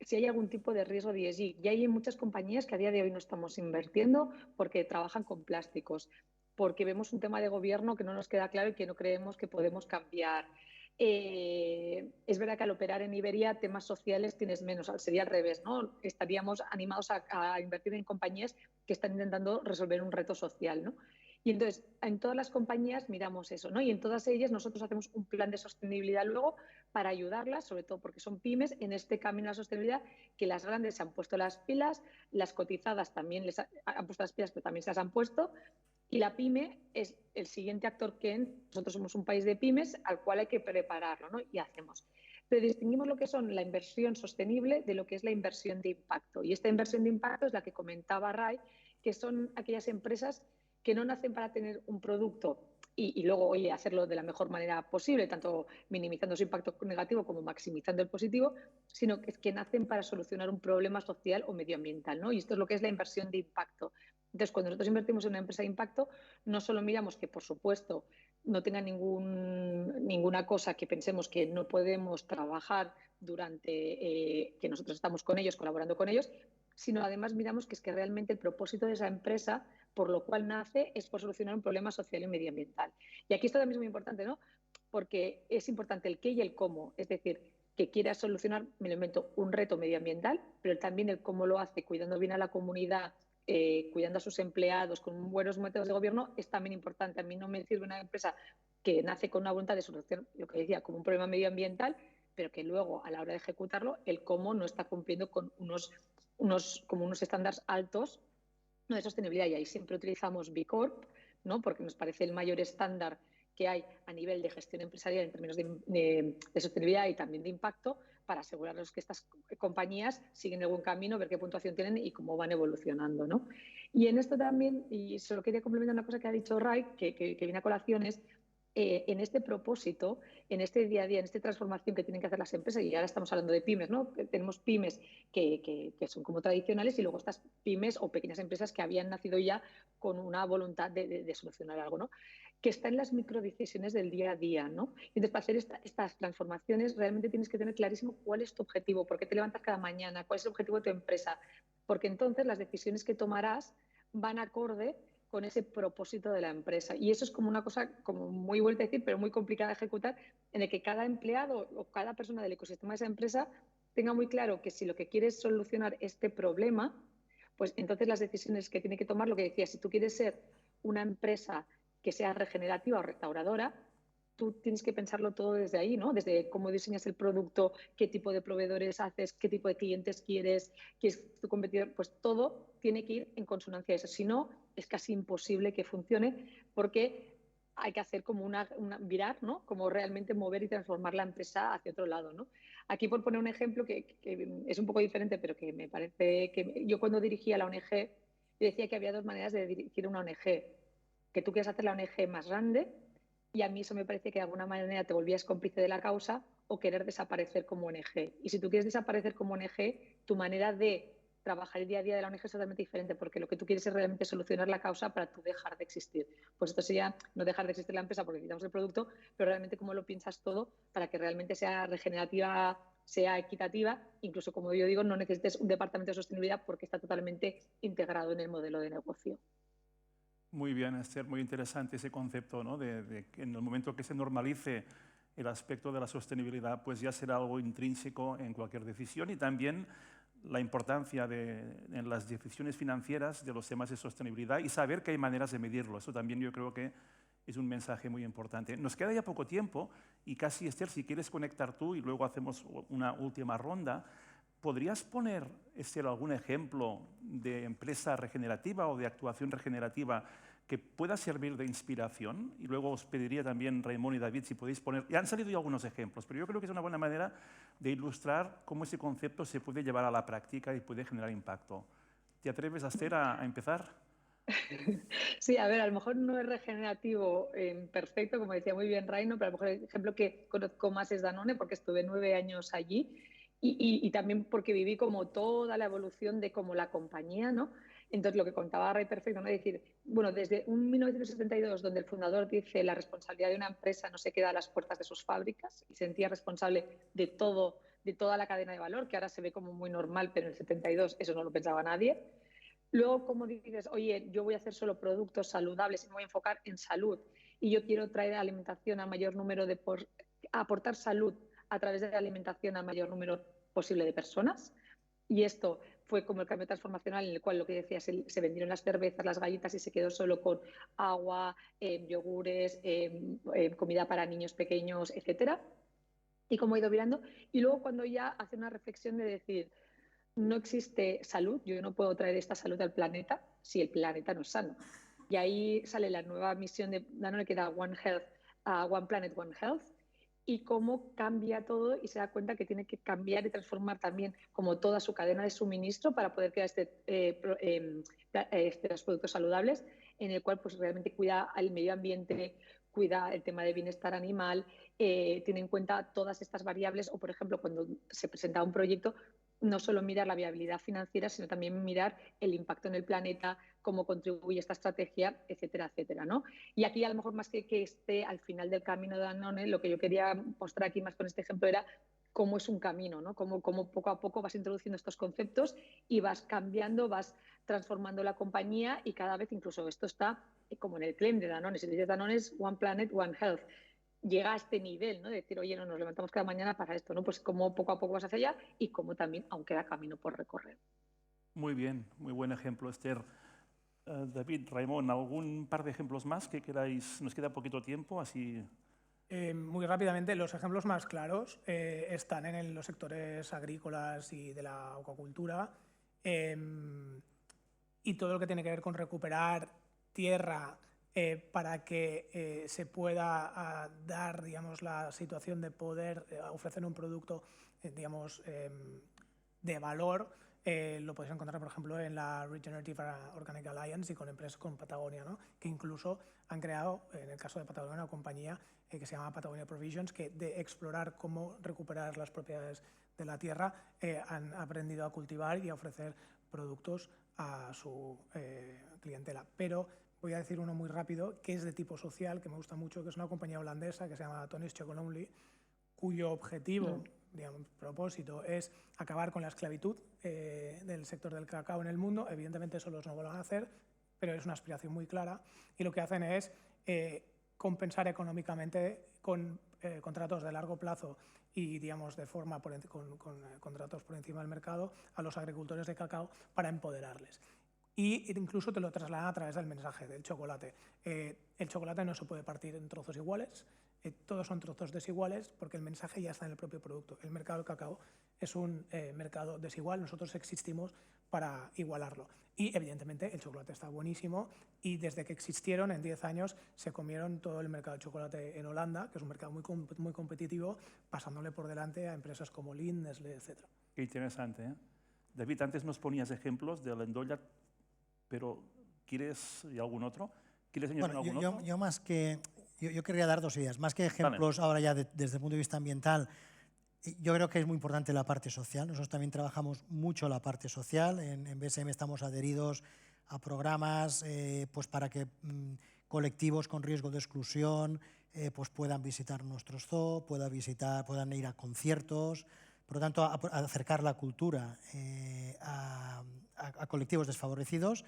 si hay algún tipo de riesgo de ESG. Y hay muchas compañías que a día de hoy no estamos invirtiendo porque trabajan con plásticos, porque vemos un tema de gobierno que no nos queda claro y que no creemos que podemos cambiar. Es verdad que al operar en Iberia temas sociales tienes menos, sería al revés, ¿no? Estaríamos animados a invertir en compañías que están intentando resolver un reto social, ¿no? Y entonces, en todas las compañías miramos eso, ¿no? Y en todas ellas nosotros hacemos un plan de sostenibilidad luego para ayudarlas, sobre todo porque son pymes, en este camino a la sostenibilidad, que las grandes se han puesto las pilas, las cotizadas también les han puesto las pilas, pero también se las han puesto. Y la pyme es el siguiente actor que nosotros somos un país de pymes al cual hay que prepararlo, ¿no? Y hacemos. Pero distinguimos lo que son la inversión sostenible de lo que es la inversión de impacto. Y esta inversión de impacto es la que comentaba Ray, que son aquellas empresas que no nacen para tener un producto y luego, oye, hacerlo de la mejor manera posible, tanto minimizando su impacto negativo como maximizando el positivo, sino que nacen para solucionar un problema social o medioambiental, ¿no? Y esto es lo que es la inversión de impacto. Entonces, cuando nosotros invertimos en una empresa de impacto, no solo miramos que, por supuesto, no tenga ninguna cosa que pensemos que no podemos trabajar durante que nosotros estamos con ellos, colaborando con ellos, sino además miramos que es que realmente el propósito de esa empresa, por lo cual nace, es por solucionar un problema social y medioambiental. Y aquí esto también es muy importante, ¿no? Porque es importante el qué y el cómo, es decir, que quiera solucionar, me lo invento, un reto medioambiental, pero también el cómo lo hace, cuidando bien a la comunidad, cuidando a sus empleados, con buenos métodos de gobierno, es también importante. A mí no me sirve una empresa que nace con una voluntad de solucionar, lo que decía, como un problema medioambiental, pero que luego, a la hora de ejecutarlo, el cómo no está cumpliendo con unos estándares altos, ¿no?, de sostenibilidad. Y ahí siempre utilizamos B Corp, ¿no?, porque nos parece el mayor estándar que hay a nivel de gestión empresarial en términos de sostenibilidad y también de impacto, para asegurarnos que estas compañías siguen el buen camino, ver qué puntuación tienen y cómo van evolucionando, ¿no? Y en esto también, y solo quería complementar una cosa que ha dicho Ray, que viene a colación, es en este propósito, en este día a día, en esta transformación que tienen que hacer las empresas, y ahora estamos hablando de pymes, ¿no? Tenemos pymes que son como tradicionales y luego estas pymes o pequeñas empresas que habían nacido ya con una voluntad de solucionar algo, ¿no?, que está en las microdecisiones del día a día, ¿no? Entonces, para hacer estas transformaciones realmente tienes que tener clarísimo cuál es tu objetivo, por qué te levantas cada mañana, cuál es el objetivo de tu empresa, porque entonces las decisiones que tomarás van acorde con ese propósito de la empresa. Y eso es como una cosa, como muy vuelta a decir, pero muy complicada de ejecutar, en el que cada empleado o cada persona del ecosistema de esa empresa tenga muy claro que si lo que quiere es solucionar este problema, pues entonces las decisiones que tiene que tomar, lo que decía, si tú quieres ser una empresa que sea regenerativa o restauradora, tú tienes que pensarlo todo desde ahí, ¿no? Desde cómo diseñas el producto, qué tipo de proveedores haces, qué tipo de clientes quieres, quién es tu competidor, pues todo tiene que ir en consonancia a eso. Si no, es casi imposible que funcione, porque hay que hacer como una virar, ¿no? Como realmente mover y transformar la empresa hacia otro lado, ¿no? Aquí, por poner un ejemplo que es un poco diferente, pero que me parece que yo, cuando dirigía la ONG, decía que había dos maneras de dirigir una ONG, que tú quieres hacer la ONG más grande, y a mí eso me parece que de alguna manera te volvías cómplice de la causa, o querer desaparecer como ONG. Y si tú quieres desaparecer como ONG, tu manera de trabajar el día a día de la ONG es totalmente diferente, porque lo que tú quieres es realmente solucionar la causa para tú dejar de existir. Pues esto sería no dejar de existir la empresa porque necesitamos el producto, pero realmente cómo lo piensas todo para que realmente sea regenerativa, sea equitativa, incluso, como yo digo, no necesites un departamento de sostenibilidad porque está totalmente integrado en el modelo de negocio. Muy bien, Esther, muy interesante ese concepto, ¿no?, de que en el momento que se normalice el aspecto de la sostenibilidad, pues ya será algo intrínseco en cualquier decisión, y también la importancia en las decisiones financieras de los temas de sostenibilidad y saber que hay maneras de medirlo. Eso también yo creo que es un mensaje muy importante. Nos queda ya poco tiempo y casi, Esther, si quieres conectar tú y luego hacemos una última ronda, ¿podrías poner, Esther, algún ejemplo de empresa regenerativa o de actuación regenerativa que pueda servir de inspiración? Y luego os pediría también, Raimon y David, si podéis poner... Ya han salido ya algunos ejemplos, pero yo creo que es una buena manera de ilustrar cómo ese concepto se puede llevar a la práctica y puede generar impacto. ¿Te atreves, Esther, a empezar? Sí, a ver, a lo mejor no es regenerativo perfecto, como decía muy bien Raino, pero a lo mejor el ejemplo que conozco más es Danone, porque estuve 9 años allí, y también porque viví como toda la evolución de como la compañía, ¿no? Entonces, lo que contaba Ray perfecto, ¿no? Es decir, bueno, desde un 1972, donde el fundador dice la responsabilidad de una empresa no se queda a las puertas de sus fábricas, y se sentía responsable de todo, de toda la cadena de valor, que ahora se ve como muy normal, pero en el 72 eso no lo pensaba nadie. Luego, como dices, oye, yo voy a hacer solo productos saludables y me voy a enfocar en salud, y yo quiero traer alimentación a mayor número de... aportar salud a través de la alimentación al mayor número posible de personas. Y esto fue como el cambio transformacional, en el cual, lo que decía, se vendieron las cervezas, las galletas, y se quedó solo con agua, yogures, comida para niños pequeños, etcétera. Y cómo ha ido virando. Y luego, cuando ya hace una reflexión de decir, no existe salud, yo no puedo traer esta salud al planeta si el planeta no es sano. Y ahí sale la nueva misión de Danone, que era One Health, One Planet, One Health. y cómo cambia todo y se da cuenta que tiene que cambiar y transformar también como toda su cadena de suministro para poder crear estos productos saludables, en el cual pues realmente cuida al medio ambiente, cuida el tema de bienestar animal, tiene en cuenta todas estas variables, o por ejemplo cuando se presenta un proyecto, no solo mirar la viabilidad financiera, sino también mirar el impacto en el planeta, cómo contribuye esta estrategia, etcétera, etcétera, ¿no? Y aquí a lo mejor más que esté al final del camino de Danone, lo que yo quería mostrar aquí más con este ejemplo era cómo es un camino, ¿no? Cómo poco a poco vas introduciendo estos conceptos y vas cambiando, vas transformando la compañía, y cada vez, incluso esto está como en el claim de Danone, si dices Danone es One Planet, One Health, llega a este nivel, ¿no? De decir, oye, no nos levantamos cada mañana para esto, ¿no? Pues cómo poco a poco vas hacia allá y cómo también aún queda camino por recorrer. Muy bien, muy buen ejemplo, Esther. David, Raimon, ¿algún par de ejemplos más que queráis? Nos queda poquito tiempo, así... Muy rápidamente, los ejemplos más claros están en los sectores agrícolas y de la acuacultura, y todo lo que tiene que ver con recuperar tierra para que se pueda dar, digamos, la situación de poder ofrecer un producto, digamos, de valor. Lo podéis encontrar, por ejemplo, en la Regenerative Organic Alliance y con empresas como Patagonia, ¿no? Que incluso han creado, en el caso de Patagonia, una compañía que se llama Patagonia Provisions, que de explorar cómo recuperar las propiedades de la tierra han aprendido a cultivar y a ofrecer productos a su clientela. Pero voy a decir uno muy rápido, que es de tipo social, que me gusta mucho, que es una compañía holandesa que se llama Tony's Chocolonely, cuyo objetivo, digamos, propósito es acabar con la esclavitud del sector del cacao en el mundo. Evidentemente eso no lo van a hacer, pero es una aspiración muy clara, y lo que hacen es compensar económicamente con contratos de largo plazo y, digamos, de forma con contratos por encima del mercado a los agricultores de cacao para empoderarles. Y incluso te lo trasladan a través del mensaje del chocolate. El chocolate no se puede partir en trozos iguales, todos son trozos desiguales, porque el mensaje ya está en el propio producto. El mercado del cacao es un mercado desigual, nosotros existimos para igualarlo. Y evidentemente el chocolate está buenísimo, y desde que existieron en 10 años se comieron todo el mercado de chocolate en Holanda, que es un mercado muy competitivo, pasándole por delante a empresas como Lindt, Nestlé, etc. Qué interesante, ¿eh? David, antes nos ponías ejemplos del Endolla, pero ¿quieres algún otro? ¿Quieres añadir algún otro? Yo más que... Yo querría dar dos ideas. Más que ejemplos, vale. Ahora ya desde el punto de vista ambiental, yo creo que es muy importante la parte social. Nosotros también trabajamos mucho la parte social. En BSM estamos adheridos a programas pues para que colectivos con riesgo de exclusión pues puedan visitar nuestros zoo, puedan ir a conciertos. Por lo tanto, a acercar la cultura a colectivos desfavorecidos.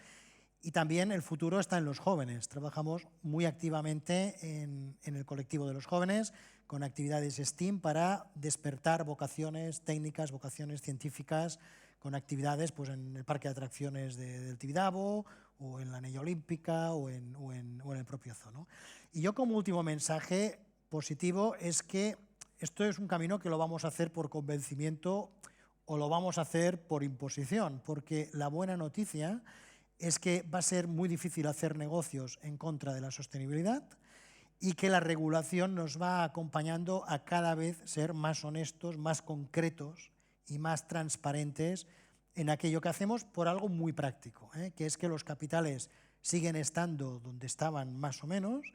Y también el futuro está en los jóvenes. Trabajamos muy activamente en el colectivo de los jóvenes con actividades STEAM para despertar vocaciones técnicas, vocaciones científicas, con actividades pues, en el Parque de Atracciones del Tibidabo o en la Anella Olímpica o en el propio zoo, ¿no? Y yo como último mensaje positivo es que esto es un camino que lo vamos a hacer por convencimiento o lo vamos a hacer por imposición, porque la buena noticia es que va a ser muy difícil hacer negocios en contra de la sostenibilidad y que la regulación nos va acompañando a cada vez ser más honestos, más concretos y más transparentes en aquello que hacemos por algo muy práctico, que es que los capitales siguen estando donde estaban más o menos,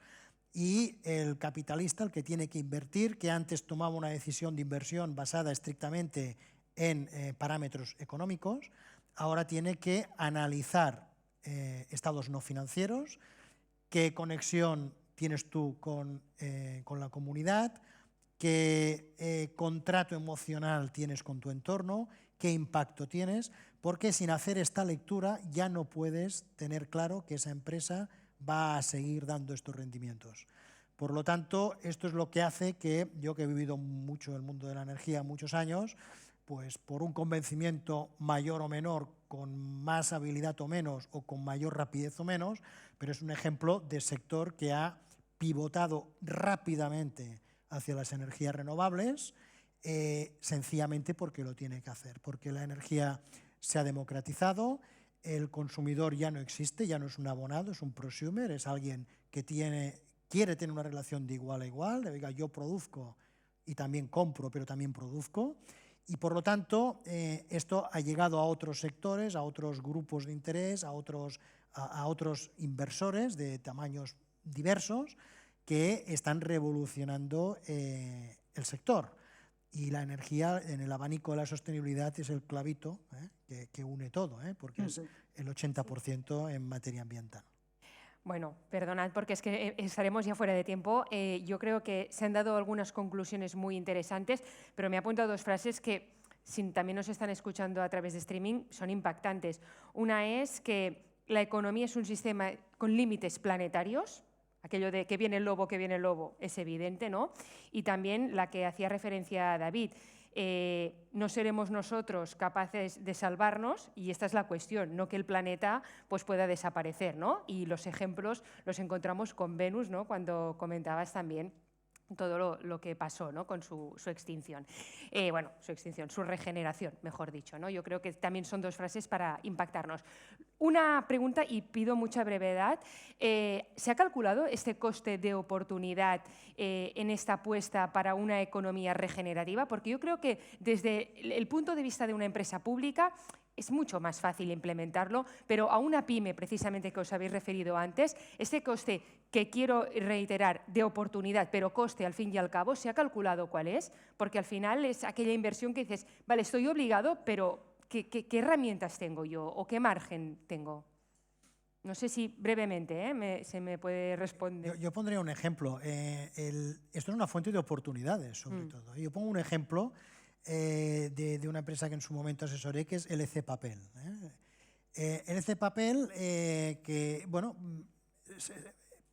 y el capitalista, el que tiene que invertir, que antes tomaba una decisión de inversión basada estrictamente en parámetros económicos, ahora tiene que analizar estados no financieros, qué conexión tienes tú con la comunidad, qué contrato emocional tienes con tu entorno, qué impacto tienes, porque sin hacer esta lectura ya no puedes tener claro que esa empresa va a seguir dando estos rendimientos. Por lo tanto, esto es lo que hace que yo, que he vivido mucho el mundo de la energía muchos años, pues por un convencimiento mayor o menor, con más habilidad o menos, o con mayor rapidez o menos, pero es un ejemplo de sector que ha pivotado rápidamente hacia las energías renovables, sencillamente porque lo tiene que hacer, porque la energía se ha democratizado, el consumidor ya no existe, ya no es un abonado, es un prosumer, es alguien que quiere tener una relación de igual a igual, de, oiga, yo produzco, y también compro, pero también produzco. Y por lo tanto, esto ha llegado a otros sectores, a otros grupos de interés, a otros inversores de tamaños diversos que están revolucionando el sector. Y la energía en el abanico de la sostenibilidad es el clavito que une todo, porque es el 80% en materia ambiental. Bueno, perdonad porque es que estaremos ya fuera de tiempo. Yo creo que se han dado algunas conclusiones muy interesantes, pero me he apuntado dos frases que, si también nos están escuchando a través de streaming, son impactantes. Una es que la economía es un sistema con límites planetarios. Aquello de que viene el lobo, es evidente, ¿no? Y también la que hacía referencia a David. No seremos nosotros capaces de salvarnos, y esta es la cuestión, no que el planeta pues, pueda desaparecer, ¿no? Y los ejemplos los encontramos con Venus, ¿no? Cuando comentabas también todo lo que pasó, ¿no? Con su extinción. Bueno, su regeneración, mejor dicho, ¿no? Yo creo que también son dos frases para impactarnos. Una pregunta, y pido mucha brevedad. ¿Se ha calculado este coste de oportunidad en esta apuesta para una economía regenerativa? Porque yo creo que desde el punto de vista de una empresa pública es mucho más fácil implementarlo, pero a una pyme, precisamente que os habéis referido antes, este coste que quiero reiterar de oportunidad, pero coste al fin y al cabo, ¿se ha calculado cuál es? Porque al final es aquella inversión que dices, vale, estoy obligado, pero ¿qué herramientas tengo yo o qué margen tengo? No sé si brevemente se me puede responder. Yo pondría un ejemplo. Esto es una fuente de oportunidades, sobre todo. Yo pongo un ejemplo de una empresa que en su momento asesoré, que es LC Papel. LC Papel, que bueno,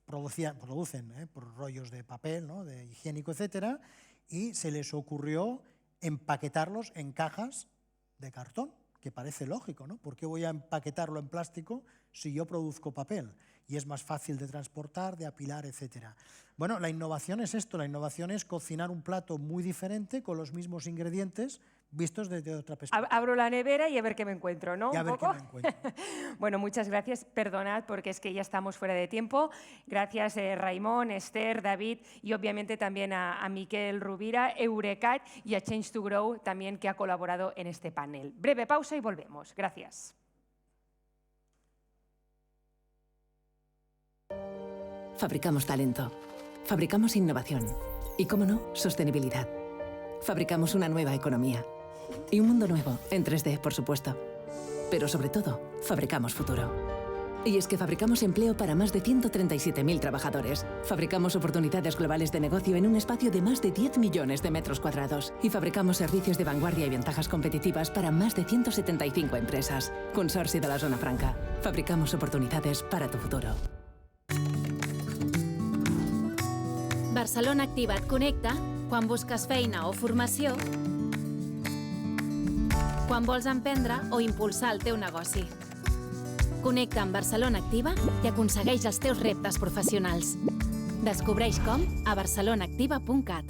producen por rollos de papel, ¿no? De higiénico, etcétera, y se les ocurrió empaquetarlos en cajas de cartón, que parece lógico, ¿no? ¿Por qué voy a empaquetarlo en plástico si yo produzco papel? Y es más fácil de transportar, de apilar, etcétera. Bueno, la innovación es esto, la innovación es cocinar un plato muy diferente con los mismos ingredientes vistos desde otra perspectiva. Abro la nevera y a ver qué me encuentro, ¿no? Y a ver qué me encuentro. Bueno, muchas gracias. Perdonad porque es que ya estamos fuera de tiempo. Gracias Raimon, Esther, David y obviamente también a Miquel Rubira, Eurecat y a Change to Grow también, que ha colaborado en este panel. Breve pausa y volvemos. Gracias. Fabricamos talento, fabricamos innovación y, cómo no, sostenibilidad. Fabricamos una nueva economía y un mundo nuevo, en 3D, por supuesto. Pero sobre todo, fabricamos futuro. Y es que fabricamos empleo para más de 137.000 trabajadores. Fabricamos oportunidades globales de negocio en un espacio de más de 10 millones de metros cuadrados. Y fabricamos servicios de vanguardia y ventajas competitivas para más de 175 empresas. Consorci de la Zona Franca. Fabricamos oportunidades para tu futuro. Barcelona Activa et connecta quan busques feina o formació, quan vols emprendre o impulsar el teu negoci. Connecta amb Barcelona Activa i aconsegueix els teus reptes professionals. Descobreix com a barcelonaactiva.cat.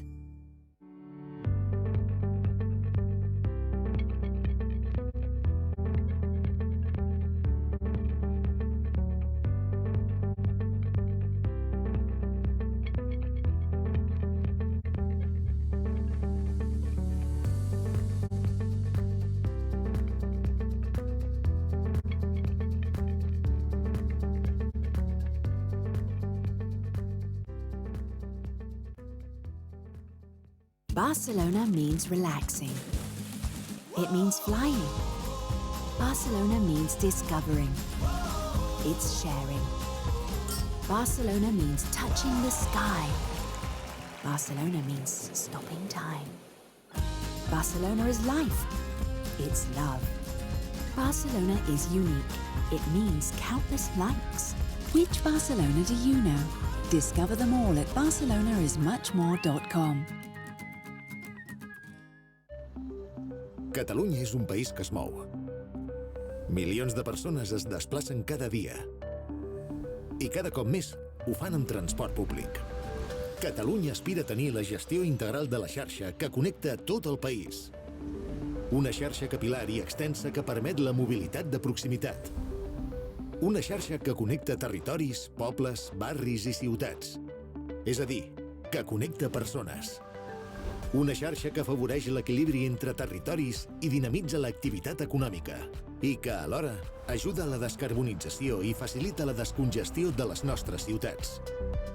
Barcelona means relaxing. It means flying. Barcelona means discovering. It's sharing. Barcelona means touching the sky. Barcelona means stopping time. Barcelona is life. It's love. Barcelona is unique. It means countless likes. Which Barcelona do you know? Discover them all at barcelonaismuchmore.com. Catalunya és un país que es mou. Milions de persones es desplacen cada dia. I cada cop més ho fan amb transport públic. Catalunya aspira a tenir la gestió integral de la xarxa que connecta tot el país. Una xarxa capil·lar i extensa que permet la mobilitat de proximitat. Una xarxa que connecta territoris, pobles, barris i ciutats. És a dir, que connecta persones. Una xarxa que afavoreix l'equilibri entre territoris i dinamitza l'activitat econòmica i que, alhora, ajuda a la descarbonització i facilita la descongestió de les nostres ciutats.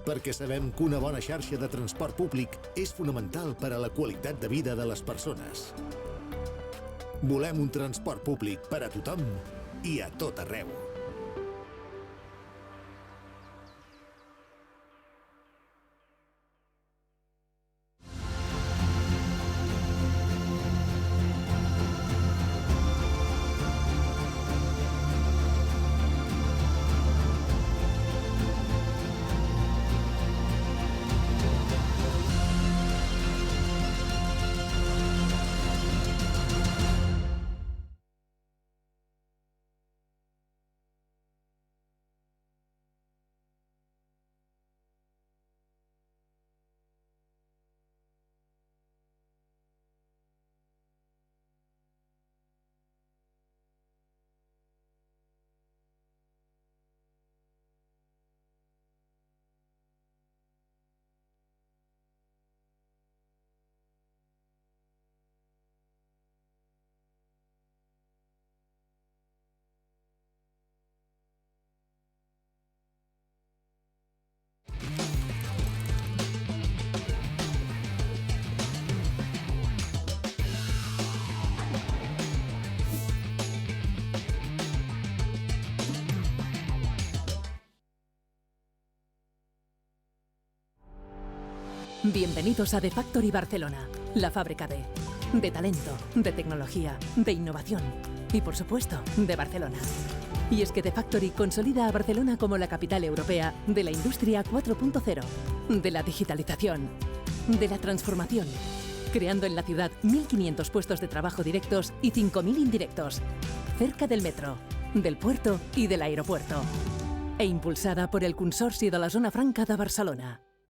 Perquè sabem que una bona xarxa de transport públic és fonamental per a la qualitat de vida de les persones. Volem un transport públic per a tothom i a tot arreu. Bienvenidos a The Factory Barcelona, la fábrica de talento, de tecnología, de innovación y, por supuesto, de Barcelona. Y es que The Factory consolida a Barcelona como la capital europea de la industria 4.0, de la digitalización, de la transformación, creando en la ciudad 1.500 puestos de trabajo directos y 5.000 indirectos, cerca del metro, del puerto y del aeropuerto, e impulsada por el Consorci de la Zona Franca de Barcelona.